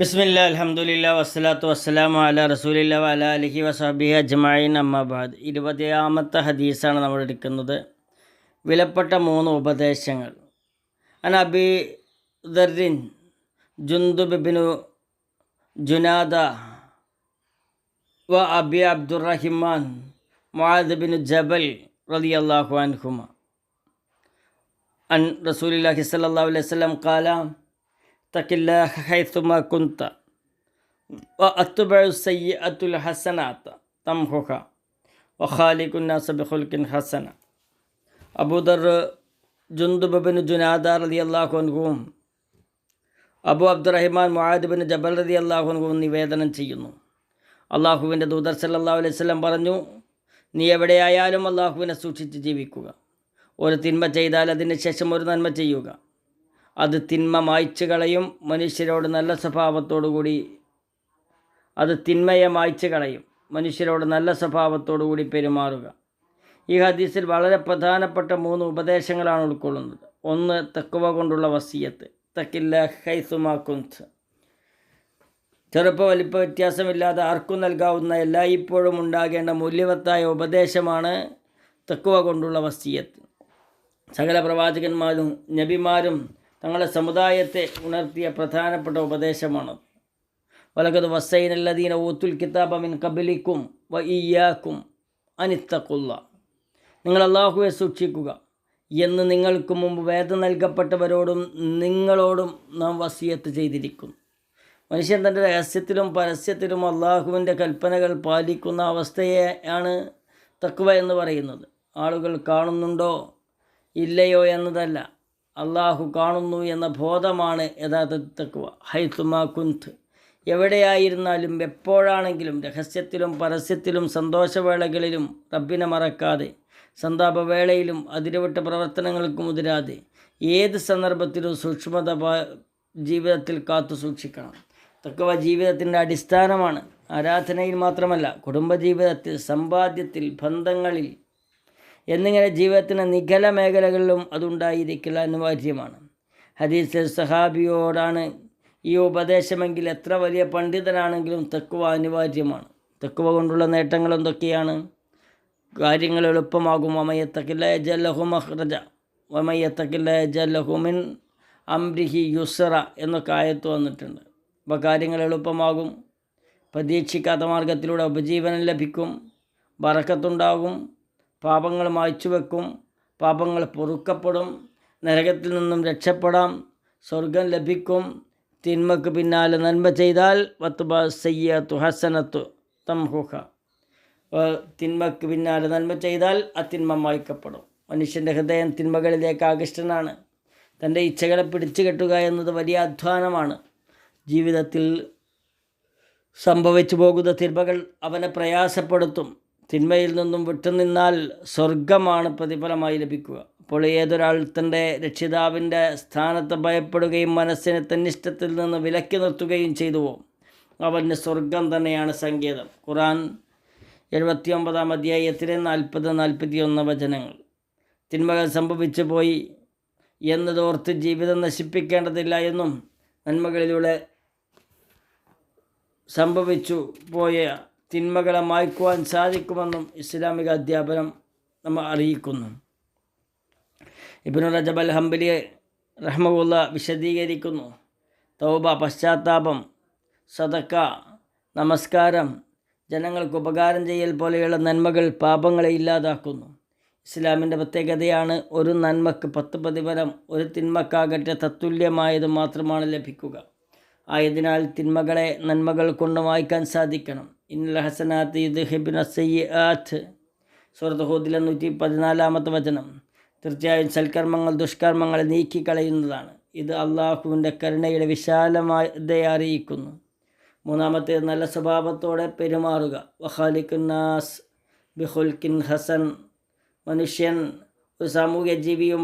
ബിസ്മില്ലാ അൽഹംദുലില്ലാ വസ്സലാത്തു വസ്സലാമു അലാ റസൂലില്ലാ വഅലാ അലിഹി വസഹ്ബിഹി അജ്മഈൻ അമ്മാ ബഅദ്. 20-ാമത്തെ ഹദീസാണ് നമ്മൾ എടുക്കുന്നത്. വിലപ്പെട്ട 3 ഉപദേശങ്ങൾ. അൻ അബീ ദർരിൻ ജുന്ദുബ് ഇബ്നു ജുനാദ വ അബി അബ്ദുറഹിമാൻ മുആദ് ഇബ്നു ജബൽ റളിയല്ലാഹു അൻഹുമ അൻ റസൂലില്ലാഹി സ്വല്ലല്ലാഹു അലൈഹി വസല്ലം ഖാല തഖില്ലാഹ ഹൈസുമാ കുന്ത വ അത്ബഉ സയ്യിഅത്തുൽ ഹസനാത തംഹുഹ വ ഖാലിഖുൻ നാസ ബിഖുൽഖിൻ ഹസന. അബൂദർ ജുന്ദുബ് ഇബ്നു ജുനാദ റളിയല്ലാഹു അൻഹുവും അബു അബ്ദുറഹിമാൻ മുആദ് ഇബ്നു ജബൽ റളിയല്ലാഹു അൻഹുവും നിവേദനം ചെയ്യുന്നു. അള്ളാഹുവിൻ്റെ ദൂതർ സല്ലല്ലാഹു അലൈഹി വസല്ലം പറഞ്ഞു, നീ എവിടെയായാലും അള്ളാഹുവിനെ സൂക്ഷിച്ച് ജീവിക്കുക. ഒരു തിന്മ ചെയ്താൽ അതിന് ശേഷം ഒരു നന്മ ചെയ്യുക. അത് തിന്മ മായ്ച്ചു കളയും. മനുഷ്യരോട് നല്ല സ്വഭാവത്തോടുകൂടി മനുഷ്യരോട് നല്ല സ്വഭാവത്തോടുകൂടി പെരുമാറുക. ഈ ഹദീസിൽ വളരെ പ്രധാനപ്പെട്ട 3 ഉപദേശങ്ങളാണ് ഉൾക്കൊള്ളുന്നത്. 1, തഖ്വ കൊണ്ടുള്ള വസിയത്ത്. തഖില്ലാഹ ഹൈസുമാ കുന്ത. ചെറുപ്പ വലിപ്പ വ്യത്യാസമില്ലാതെ ആർക്കും നൽകാവുന്ന എല്ലായ്പ്പോഴും ഉണ്ടാകേണ്ട മൂല്യവത്തായ ഉപദേശമാണ് തഖ്വ കൊണ്ടുള്ള വസിയത്ത്. സകല പ്രവാചകന്മാരും നബിമാരും തങ്ങളുടെ സമുദായത്തെ ഉണർത്തിയ പ്രധാനപ്പെട്ട ഉപദേശമാണ്. വലഖദ് വസ്സൈനല്ലദീന ഊത്തുൽ കിതാബ മിൻ ഖബ്ലിക്കും വ ഇയ്യാക്കും അനിത്തഖുല്ലാ. നിങ്ങൾ അല്ലാഹുവെ സൂക്ഷിക്കുക എന്ന് നിങ്ങൾക്ക് മുമ്പ് വേദം നൽകപ്പെട്ടവരോടും നിങ്ങളോടും നാം വസിയത്ത് ചെയ്തിരിക്കുന്നു. മനുഷ്യൻ തൻ്റെ രഹസ്യത്തിലും പരസ്യത്തിലും അള്ളാഹുവിൻ്റെ കൽപ്പനകൾ പാലിക്കുന്ന അവസ്ഥയെയാണ് തഖ്വ എന്ന് പറയുന്നത്. ആളുകൾ കാണുന്നുണ്ടോ ഇല്ലയോ എന്നതല്ല, അള്ളാഹു കാണുന്നു എന്ന ബോധമാണ് യഥാർത്ഥ തഖ്വ. ഹൈസുമാ കുന്ത്, എവിടെയായിരുന്നാലും എപ്പോഴാണെങ്കിലും രഹസ്യത്തിലും പരസ്യത്തിലും സന്തോഷവേളകളിലും റബ്ബിനെ മറക്കാതെ, സന്താപവേളയിലും അതിരുവിട്ട പ്രവർത്തനങ്ങൾക്ക് മുതിരാതെ ഏത് സന്ദർഭത്തിലും സൂക്ഷ്മത ജീവിതത്തിൽ കാത്തു സൂക്ഷിക്കണം. തഖ്വ ജീവിതത്തിൻ്റെ അടിസ്ഥാനമാണ്. ആരാധനയിൽ മാത്രമല്ല, കുടുംബജീവിതത്തിൽ, സമ്പാദ്യത്തിൽ, ബന്ധങ്ങളിൽ എന്നിങ്ങനെ ജീവിതത്തിൻ്റെ നിഖല മേഖലകളിലും അതുണ്ടായിരിക്കൽ അനിവാര്യമാണ്. ഹദീസിൽ സഹാബിയോടാണ് ഈ ഉപദേശമെങ്കിൽ എത്ര വലിയ പണ്ഡിതനാണെങ്കിലും തഖ്വ അനിവാര്യമാണ്. തഖ്വ കൊണ്ടുള്ള നേട്ടങ്ങൾ എന്തൊക്കെയാണ്? കാര്യങ്ങൾ എളുപ്പമാകും. വമയ്യത്തഖില്ലാഹ യജ്അൽ ലഹു മഖ്റജ വമയ്യത്തഖില്ലാഹ യജ്അൽ ലഹു മിൻ അംരിഹി യുസ്റ എന്നൊക്കെ ആയത്ത് വന്നിട്ടുണ്ട്. അപ്പോൾ കാര്യങ്ങൾ എളുപ്പമാകും. പ്രതീക്ഷിക്കാത്ത മാർഗത്തിലൂടെ ഉപജീവനം ലഭിക്കും. ബറക്കത്തുണ്ടാകും. പാപങ്ങൾ മായ്ച്ചു വെക്കും. പാപങ്ങൾ പൊറുക്കപ്പെടും. നരകത്തിൽ നിന്നും രക്ഷപ്പെടാം. സ്വർഗം ലഭിക്കും. തിന്മക്ക് പിന്നാലെ നന്മ ചെയ്താൽ വത്ബ സയ്യിഅത്തു ഹസനത്തു തംഹുഹ. തിന്മക്ക് പിന്നാലെ നന്മ ചെയ്താൽ ആ തിന്മ മായ്ക്കപ്പെടും. മനുഷ്യൻ്റെ ഹൃദയം തിന്മകളിലേക്ക് ആകൃഷ്ടനാണ്. തൻ്റെ ഇച്ഛകളെ പിടിച്ചു കെട്ടുക എന്നത് വലിയ അധ്വാനമാണ്. ജീവിതത്തിൽ സംഭവിച്ചു പോകുന്ന തിന്മകൾ അവനെ പ്രയാസപ്പെടുത്തും. തിന്മയിൽ നിന്നും വിട്ടുനിന്നാൽ സ്വർഗമാണ് പ്രതിഫലമായി ലഭിക്കുക. അപ്പോൾ ഏതൊരാൾ തൻ്റെ രക്ഷിതാവിൻ്റെ സ്ഥാനത്ത് ഭയപ്പെടുകയും മനസ്സിനെ തന്നിഷ്ടത്തിൽ നിന്ന് വിലക്കി നിർത്തുകയും ചെയ്തുവോ അവന് സ്വർഗം തന്നെയാണ് സങ്കേതം. ഖുർആൻ 79-ാം അധ്യായത്തിലെ 40-41 വചനങ്ങൾ. തിന്മകൾ സംഭവിച്ചു പോയി എന്നതോർത്ത് ജീവിതം നശിപ്പിക്കേണ്ടതില്ല എന്നും നന്മകളിലൂടെ സംഭവിച്ചു പോയ തിന്മകളെ മായ്ക്കുവാൻ സാധിക്കുമെന്നും ഇസ്ലാമിക അധ്യാപനം നമ്മൾ അറിയിക്കുന്നു. ഇബ്നു റജബ് അൽ ഹംബലി റഹ്മഹുള്ള വിശദീകരിക്കുന്നു. തൗബ, പശ്ചാത്താപം, സദക്ക, നമസ്കാരം, ജനങ്ങൾക്ക് ഉപകാരം ചെയ്യൽ പോലെയുള്ള നന്മകൾ പാപങ്ങളെ ഇല്ലാതാക്കുന്നു. ഇസ്ലാമിൻ്റെ പ്രത്യേകതയാണ് ഒരു നന്മക്ക് 10 പ്രതിഫലം, ഒരു തിന്മക്കാകട്ടെ തത്തുല്യമായത് മാത്രമാണ് ലഭിക്കുക. ആയതിനാൽ തിന്മകളെ നന്മകൾ കൊണ്ട് മായ്ക്കാൻ സാധിക്കണം. ഇന്നൽ ഹസനാത്ത് യുദ്ഹിബ്ന സയ്യിആത്ത്. സൂറത്ത് ഹൂദിലെ 114-ാമത്തെ വചനം. തീർച്ചയായും സൽക്കർമ്മങ്ങൾ ദുഷ്കർമ്മങ്ങളെ നീക്കിക്കളയുന്നതാണ്. ഇത് അള്ളാഹുവിൻ്റെ കരുണയുടെ വിശാലമായതയെ അറിയിക്കുന്നു. 3-ാമത്തേത് നല്ല സ്വഭാവത്തോടെ പെരുമാറുക. വഖാലിഖുൻ നാസ് ബിഖുൽഖിൻ ഹസൻ. മനുഷ്യൻ ഒരു സാമൂഹ്യ ജീവിയും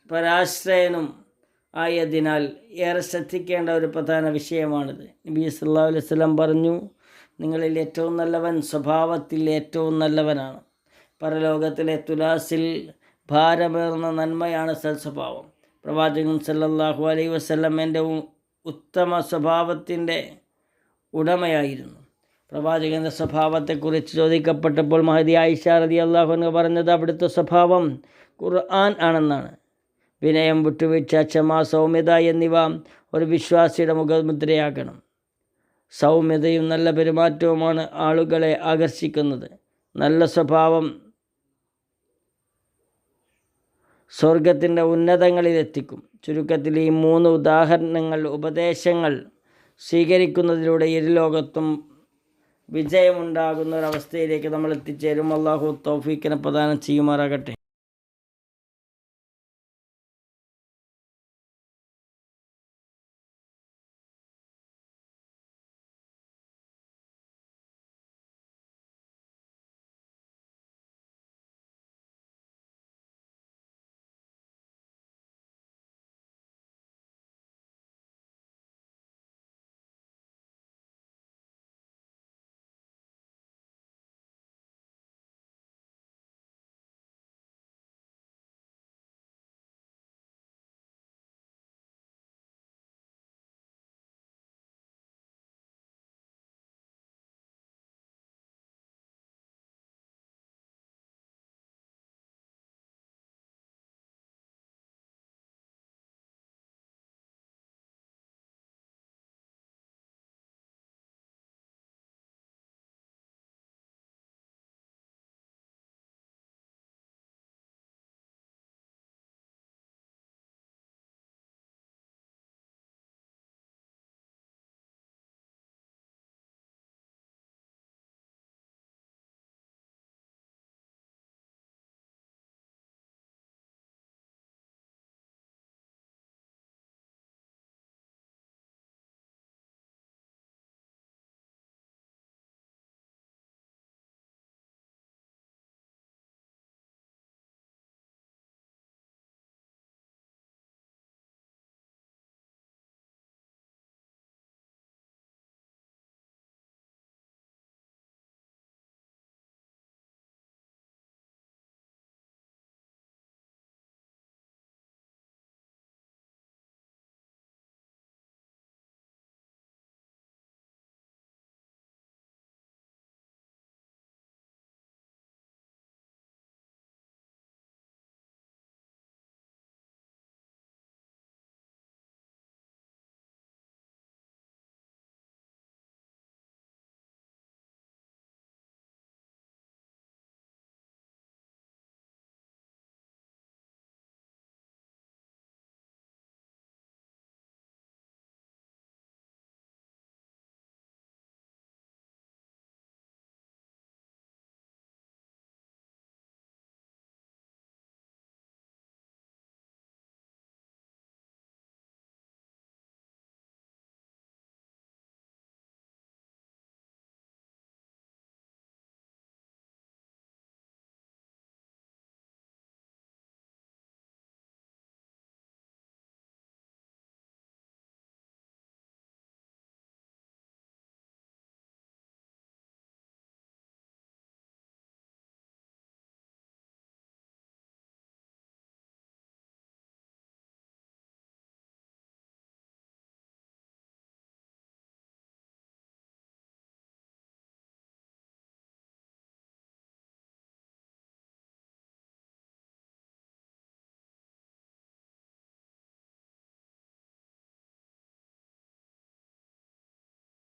പരാശ്രയനും ആയതിനാൽ ഏറെ ശ്രദ്ധിക്കേണ്ട ഒരു പ്രധാന വിഷയമാണിത്. നബി സല്ലല്ലാഹു അലൈഹി വസല്ലം പറഞ്ഞു, നിങ്ങളിൽ ഏറ്റവും നല്ലവൻ സ്വഭാവത്തിൽ ഏറ്റവും നല്ലവനാണ്. പരലോകത്തിലെ തുലാസിൽ ഭാരമേറുന്ന നന്മയാണ് സൽസ്വഭാവം. പ്രവാചകൻ സല്ലല്ലാഹു അലൈഹി വസല്ലം എൻ്റെ ഉത്തമ സ്വഭാവത്തിൻ്റെ ഉടമയായിരുന്നു. പ്രവാചകൻ്റെ സ്വഭാവത്തെക്കുറിച്ച് ചോദിക്കപ്പെട്ടപ്പോൾ മഹദി ആയിഷ റളിയല്ലാഹു അൻഹ പറഞ്ഞത് അവിടുത്തെ സ്വഭാവം ഖുർആൻ ആണെന്നാണ്. വിനയം, വിട്ടുവീഴ്ച, ക്ഷമ, സൗമ്യത എന്നിവ ഒരു വിശ്വാസിയുടെ മുഖമുദ്രയാകണം. സൗമ്യതയും നല്ല പെരുമാറ്റവുമാണ് ആളുകളെ ആകർഷിക്കുന്നത്. നല്ല സ്വഭാവം സ്വർഗത്തിൻ്റെ ഉന്നതങ്ങളിലെത്തിക്കും. ചുരുക്കത്തിൽ ഈ 3 ഉപദേശങ്ങൾ സ്വീകരിക്കുന്നതിലൂടെ ഇരുലോകത്തും വിജയമുണ്ടാകുന്ന ഒരവസ്ഥയിലേക്ക് നമ്മൾ എത്തിച്ചേരും. അല്ലാഹു തൗഫീഖിനെ പ്രദാനം ചെയ്യുമാറാകട്ടെ.